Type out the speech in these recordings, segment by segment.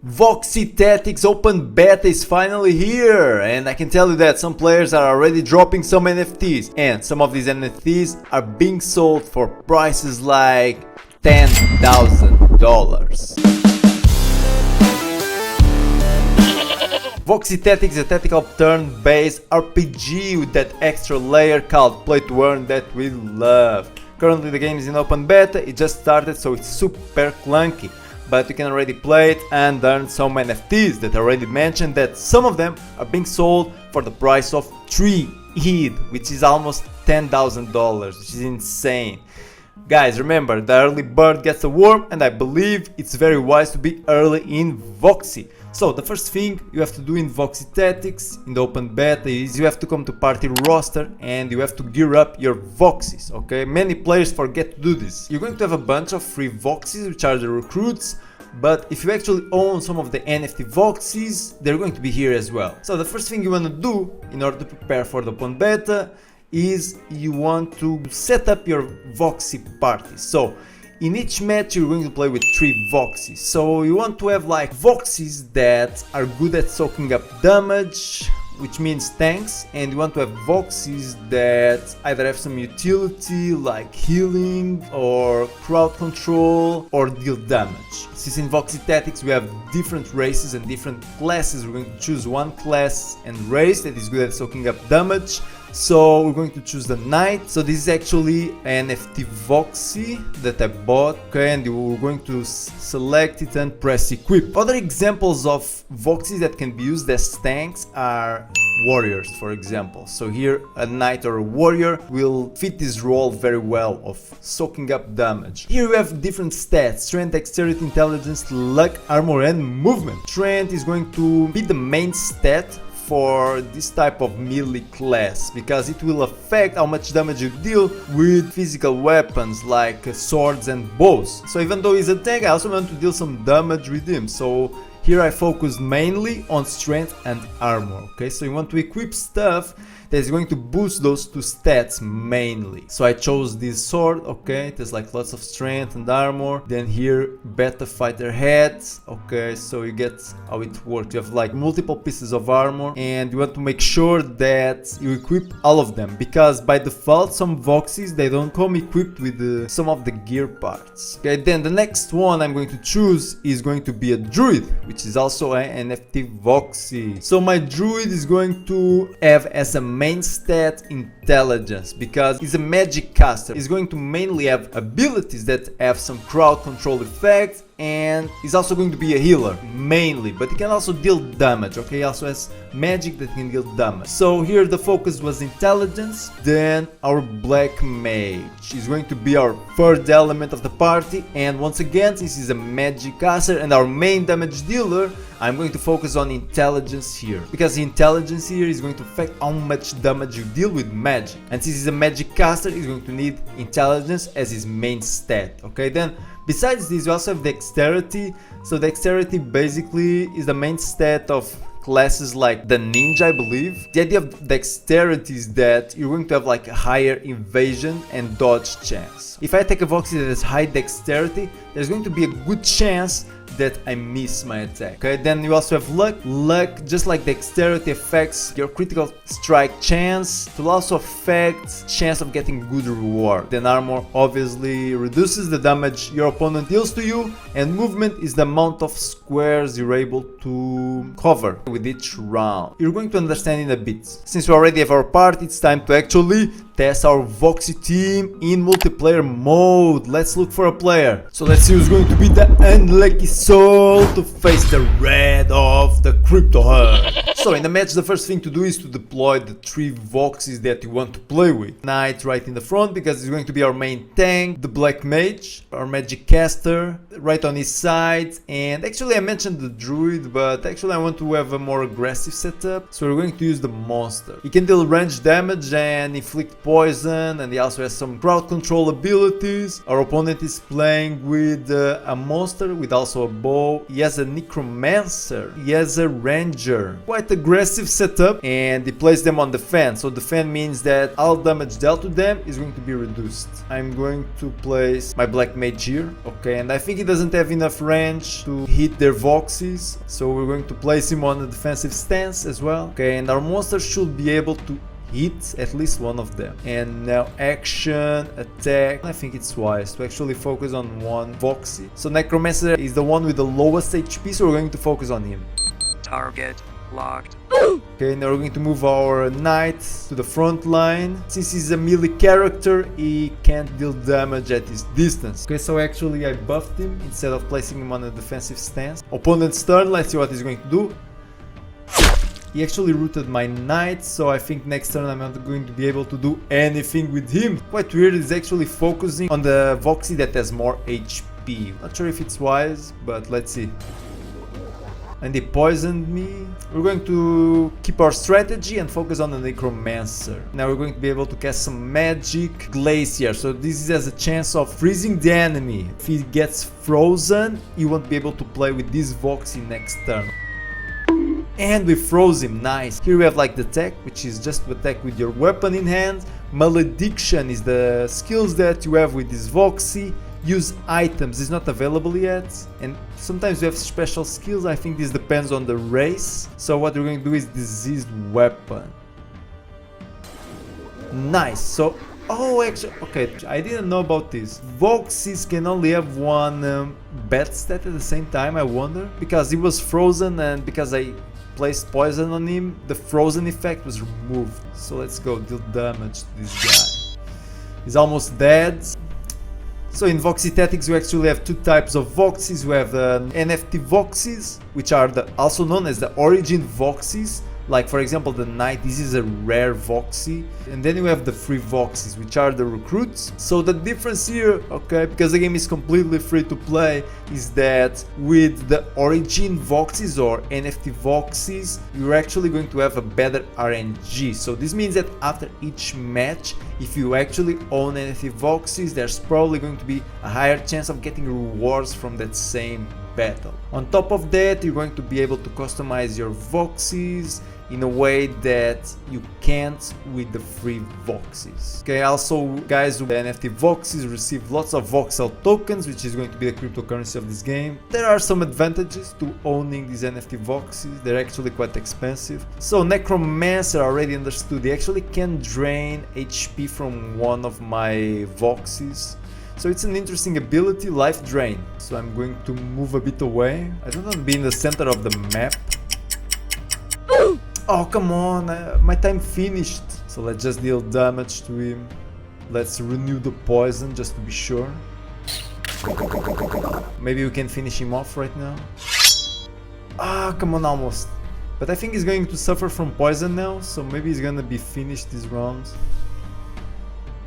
Voxie Tactics Open Beta is finally here, and I can tell you that some players are already dropping some NFTs, and some of these NFTs are being sold for prices like $10,000. Voxie Tactics is a tactical turn-based RPG with that extra layer called Play2Earn that we love. Currently the game is in open beta, it just started, so it's super clunky. But you can already play it and earn some NFTs that I already mentioned, that some of them are being sold for the price of 3 ETH, which is almost $10,000, which is insane. Guys, remember, the early bird gets the worm, and I believe it's very wise to be early in Voxie. So the first thing you have to do in Voxie Tactics, in the open beta, is you have to come to party roster and you have to gear up your Voxies, okay? Many players forget to do this. You're going to have a bunch of free Voxies, which are the recruits, but if you actually own some of the NFT Voxies, they're going to be here as well. So the first thing you want to do in order to prepare for the open beta is you want to set up your Voxie party. So in each match you're going to play with 3 Voxies, so you want to have like Voxies that are good at soaking up damage, which means tanks, and you want to have Voxies that either have some utility like healing or crowd control or deal damage. Since in Voxie Tactics we have different races and different classes, we're going to choose one class and race that is good at soaking up damage. So we're going to choose the Knight. So this is actually an NFT Voxie that I bought, okay, and we're going to select it and press equip. Other examples of Voxies that can be used as tanks are warriors, for example. So here a knight or a warrior will fit this role very well of soaking up damage. Here we have different stats: strength, dexterity, intelligence, luck, armor and movement. Strength is going to be the main stat for this type of melee class, because it will affect how much damage you deal with physical weapons like swords and bows. So even though he's a tank, I also want to deal some damage with him, so here I focus mainly on strength and armor, okay? So you want to equip stuff that is going to boost those 2 stats mainly. So I chose this sword, okay? It has like lots of strength and armor. Then here, beta fighter heads, okay? So you get how it works. You have like multiple pieces of armor, and you want to make sure that you equip all of them, because by default some Voxies, they don't come equipped with some of the gear parts. Okay, then the next one I'm going to choose is going to be a druid, which is also an NFT Voxie. So my druid is going to have as a main stat intelligence, because he's a magic caster. He's going to mainly have abilities that have some crowd control effects, and he's also going to be a healer mainly, but he can also deal damage, okay? He also has magic that can deal damage. So here the focus was intelligence. Then our black mage is going to be our 3rd element of the party, and once again, since he's a magic caster and our main damage dealer, I'm going to focus on intelligence here, because the intelligence here is going to affect how much damage you deal with magic, and since he's a magic caster, he's going to need intelligence as his main stat, okay? Then besides this, you also have dexterity. So dexterity basically is the main stat of classes like the ninja, I believe. The idea of dexterity is that you're going to have like a higher evasion and dodge chance. If I take a Voxie that has high dexterity, there's going to be a good chance that I miss my attack, okay? Then you also have luck. Luck, just like dexterity, affects your critical strike chance. It will also affect chance of getting good reward. Then armor obviously reduces the damage your opponent deals to you, and movement is the amount of squares you're able to cover with each round. You're going to understand in a bit. Since we already have our party, it's time to actually test our Voxie team in multiplayer mode. Let's look for a player. So let's see who's going to be the unlucky soul to face the wrath of the crypto herd. So in the match, the first thing to do is to deploy the 3 Voxies that you want to play with. Knight right in the front, because it's going to be our main tank. The black mage, our magic caster, right on his side. And actually I mentioned the druid, but actually I want to have a more aggressive setup, so we're going to use the monster. He can deal range damage and inflict poison, and he also has some crowd control abilities. Our opponent is playing with a monster with also a bow. He has a necromancer, he has a ranger. Quite aggressive setup, and he plays them on defense. So defense means that all damage dealt to them is going to be reduced. I'm going to place my black mage here, okay, and I think he doesn't have enough range to hit their Voxies, so we're going to place him on a defensive stance as well, okay, and our monster should be able to hit at least one of them. And now action, attack. I think it's wise to actually focus on one Voxie. So Necromancer is the one with the lowest HP, so we're going to focus on him. Target locked. Okay, now we're going to move our knight to the front line. Since he's a melee character, he can't deal damage at his distance. Okay, so actually I buffed him instead of placing him on a defensive stance. Opponent's turn, let's see what he's going to do. He actually rooted my knight, so I think next turn I'm not going to be able to do anything with him. Quite weird, he's actually focusing on the Voxie that has more HP. Not sure if it's wise, but let's see. And he poisoned me. We're going to keep our strategy and focus on the Necromancer. Now we're going to be able to cast some magic Glacier. So this has a chance of freezing the enemy. If he gets frozen, he won't be able to play with this Voxie next turn. And we froze him, nice. Here we have like the tech, which is just to attack with your weapon in hand. Malediction is the skills that you have with this Voxie. Use items is not available yet, and sometimes you have special skills. I think this depends on the race. So what we're going to do is diseased weapon. Nice. So actually, okay, I didn't know about this. Voxies can only have one bad stat at the same time. I wonder, because he was frozen, and because I placed poison on him, the frozen effect was removed. So let's go deal damage to this guy. He's almost dead. So in Voxie Tactics we actually have two types of Voxies. We have the NFT Voxies, which are also known as the origin Voxies. Like for example the Knight, this is a rare Voxie. And then we have the free Voxies, which are the recruits. So the difference here, okay, because the game is completely free to play, is that with the origin Voxies or NFT Voxies, you're actually going to have a better RNG. So this means that after each match, if you actually own NFT Voxies, there's probably going to be a higher chance of getting rewards from that same battle. On top of that, you're going to be able to customize your Voxies in a way that you can't with the free Voxies. Okay, also guys with NFT Voxies receive lots of voxel tokens, which is going to be the cryptocurrency of this game. There are some advantages to owning these NFT Voxies. They're actually quite expensive. So Necromancer already understood. He actually can drain HP from one of my Voxies. So it's an interesting ability, life drain. So I'm going to move a bit away. I don't want to be in the center of the map. Oh, come on, my time finished. So let's just deal damage to him. Let's renew the poison just to be sure. Maybe we can finish him off right now. Ah, come on, almost. But I think he's going to suffer from poison now, so maybe he's gonna be finished this round.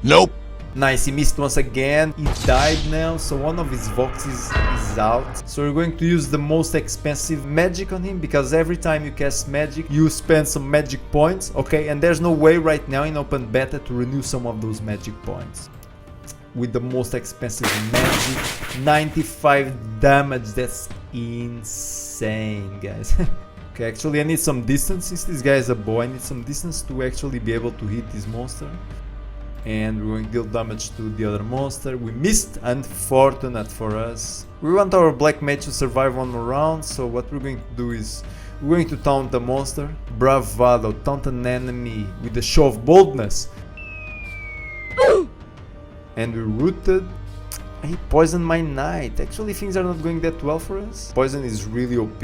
Nope. Nice, he missed once again. He died now, so one of his Voxies is out. So we're going to use the most expensive magic on him, because every time you cast magic, you spend some magic points, okay? And there's no way right now in open beta to renew some of those magic points. With the most expensive magic, 95 damage, that's insane, guys. Okay, actually I need some distance. Since this guy is a bow, I need some distance to actually be able to hit this monster. And we're going to deal damage to the other monster. We missed, unfortunate for us. We want our black mage to survive one more round, so what we're going to do is we're going to taunt the monster. Bravado, taunt an enemy with a show of boldness. And we rooted. He poisoned my knight. Actually things are not going that well for us. Poison is really OP.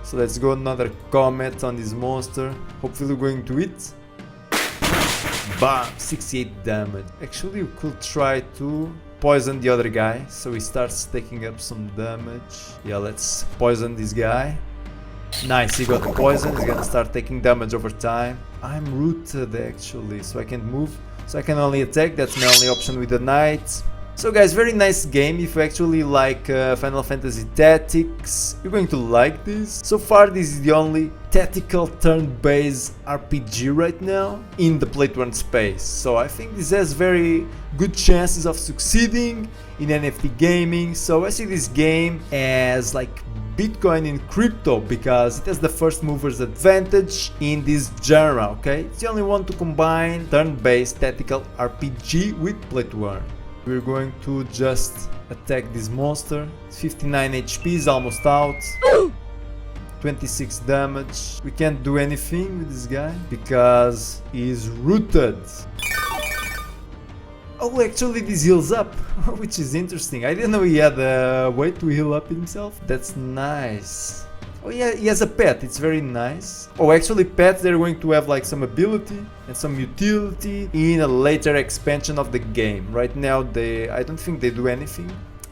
So let's go another comet on this monster. Hopefully we're going to hit. Bam! 68 damage. Actually, we could try to poison the other guy, so he starts taking up some damage. Yeah, let's poison this guy. Nice, he got poisoned. He's gonna start taking damage over time. I'm rooted actually, so I can't move. So I can only attack. That's my only option with the knight. So guys, very nice game. If you actually like Final Fantasy Tactics, you're going to like this. So far this is the only tactical turn-based RPG right now in the Play2Earn space. So I think this has very good chances of succeeding in NFT gaming. So I see this game as like Bitcoin in crypto because it has the first mover's advantage in this genre, okay? It's the only one to combine turn-based tactical RPG with Play2Earn. We're going to just attack this monster. 59 HP is almost out. 26 damage. We can't do anything with this guy because he's rooted. Oh, actually this heals up, which is interesting. I didn't know he had a way to heal up himself. That's nice. Oh yeah, he has a pet, it's very nice. Oh, actually pets, they're going to have like some ability and some utility in a later expansion of the game. Right now I don't think they do anything.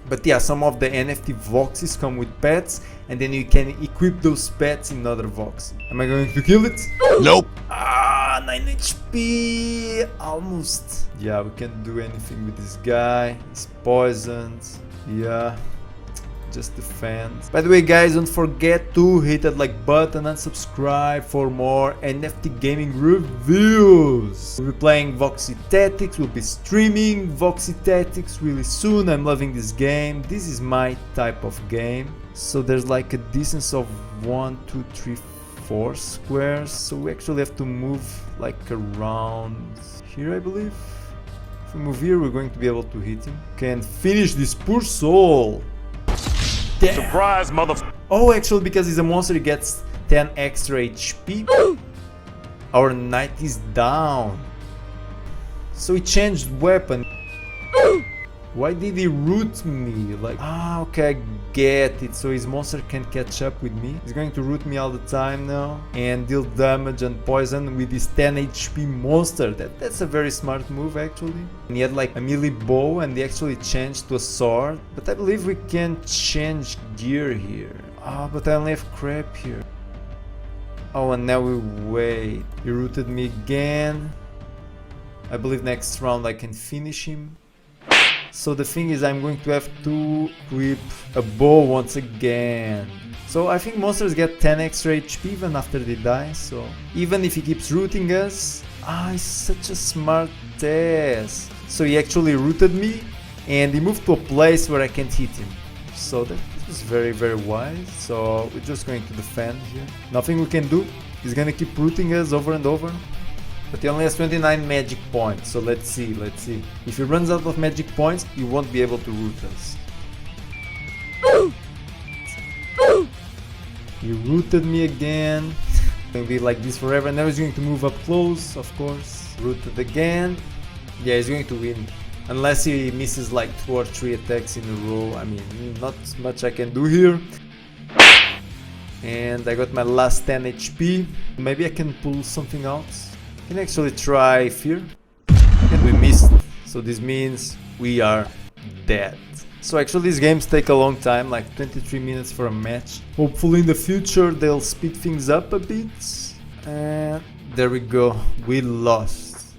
But yeah, some of the NFT Voxies come with pets and then you can equip those pets in other Voxies. Am I going to kill it? Nope. Ah, 9 HP! Almost. Yeah, we can't do anything with this guy. He's poisoned. Yeah. Just defend. By the way guys, don't forget to hit that like button and subscribe for more NFT gaming reviews. We'll be playing Voxie Tactics, we'll be streaming Voxie Tactics really soon. I'm loving this game. This is my type of game. So there's like a distance of 1, 2, 3, 4 squares. So we actually have to move like around here, I believe. If we move here, we're going to be able to hit him. Can finish this poor soul. Damn. Surprise, Oh, actually, because he's a monster, he gets 10 extra HP. Our knight is down. So he changed weapon. Why did he root me? Like, okay, I get it. So his monster can catch up with me. He's going to root me all the time now and deal damage and poison with his 10 HP monster. That's a very smart move actually. And he had like a melee bow and he actually changed to a sword. But I believe we can change gear here. But I only have crap here. Oh, and now we wait. He rooted me again. I believe next round I can finish him. So the thing is, I'm going to have to equip a bow once again. So I think monsters get 10 extra HP even after they die. So even if he keeps rooting us, he's such a smart ass. So he actually rooted me and he moved to a place where I can't hit him. So that was very, very wise. So we're just going to defend here. Nothing we can do. He's gonna keep rooting us over and over. But he only has 29 magic points, so let's see. If he runs out of magic points, he won't be able to root us. He rooted me again. It's gonna be like this forever. Now he's going to move up close, of course. Rooted again. Yeah, he's going to win. Unless he misses like 2 or 3 attacks in a row. I mean, not much I can do here. And I got my last 10 HP. Maybe I can pull something out. Can actually try fear, and we missed, so this means we are dead. So actually these games take a long time, like 23 minutes for a match. Hopefully in the future they'll speed things up a bit. And there we go, we lost.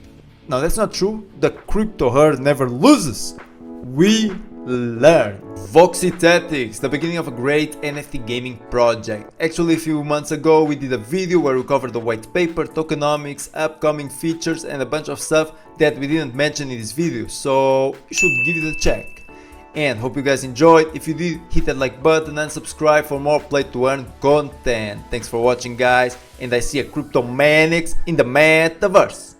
No, that's not true. The crypto herd never loses. We learn. Voxie Tactics, the beginning of a great NFT gaming project. Actually, a few months ago we did a video where we covered the white paper, tokenomics, upcoming features and a bunch of stuff that we didn't mention in this video, so you should give it a check. And hope you guys enjoyed. If you did, hit that like button and subscribe for more Play2Earn content. Thanks for watching guys, and I see a crypto manix in the metaverse.